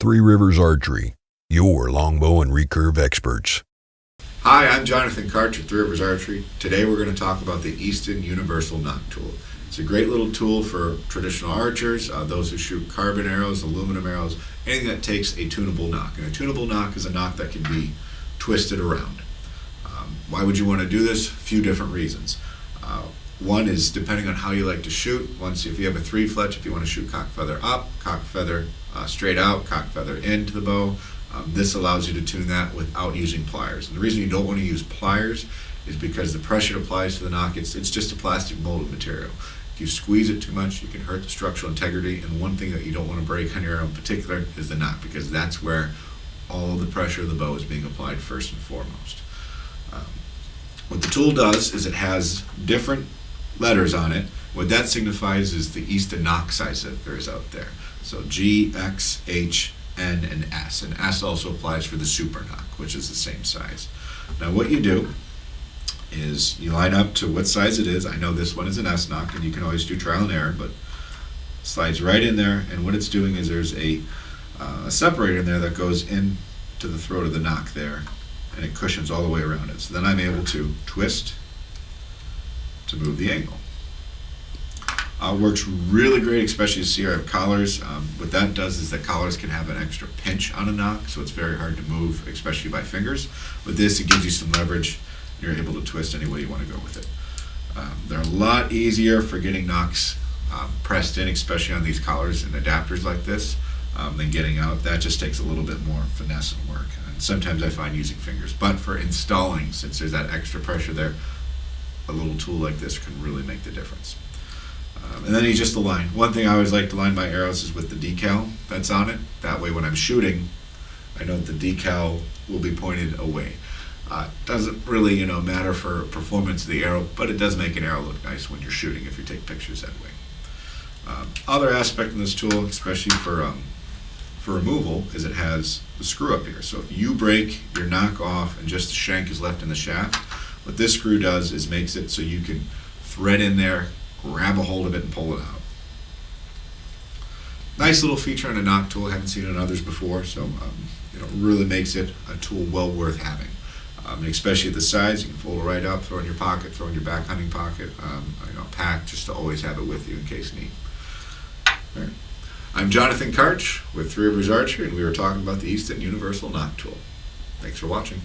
Three Rivers Archery, your longbow and recurve experts. Hi, I'm Jonathan Karch at Three Rivers Archery. Today we're going to talk about the Easton Universal Nock Tool. It's a great little tool for traditional archers, those who shoot carbon arrows, aluminum arrows, anything that takes a tunable nock. And a tunable nock is a nock that can be twisted around. Why would you want to do this? A few different reasons. One is depending on how you like to shoot. If you have a three fletch, if you want to shoot cock feather up, cock feather straight out, cock feather into the bow, this allows you to tune that without using pliers. And the reason you don't want to use pliers is because the pressure it applies to the nock, it's just a plastic molded material. If you squeeze it too much, you can hurt the structural integrity, and one thing that you don't want to break on your arrow in particular is the nock, because that's where all the pressure of the bow is being applied first and foremost. What the tool does is it has different letters on it. What that signifies is the Easton nock size that there is out there. So G, X, H, N, and S. And S also applies for the super nock, which is the same size. Now what you do is you line up to what size it is. I know this one is an S nock, and you can always do trial and error, but slides right in there, and what it's doing is there's a separator in there that goes into the throat of the nock there, and it cushions all the way around it. So then I'm able to twist to move the angle. Works really great, especially as you see I have collars. What that does is that collars can have an extra pinch on a nock, so it's very hard to move, especially by fingers. With this, it gives you some leverage, and you're able to twist any way you want to go with it. They're a lot easier for getting nocks pressed in, especially on these collars and adapters like this, than getting out. That just takes a little bit more finesse and work. And sometimes I find using fingers. But for installing, since there's that extra pressure there, a little tool like this can really make the difference. And then you just align. One thing I always like to line my arrows is with the decal that's on it. That way when I'm shooting, I know that the decal will be pointed away. Doesn't really matter for performance of the arrow, but it does make an arrow look nice when you're shooting if you take pictures that way. Other aspect of this tool, especially for removal, is it has the screw up here. So if you break your nock off and just the shank is left in the shaft, what this screw does is makes it so you can thread in there, grab a hold of it, and pull it out. Nice little feature on a nock tool. I haven't seen it on others before, so really makes it a tool well worth having. Especially at the size, you can fold it right up, throw it in your pocket, throw it in your back hunting pocket, pack just to always have it with you in case need. All right. I'm Jonathan Karch with Three Rivers Archery, and we were talking about the Easton Universal Nock Tool. Thanks for watching.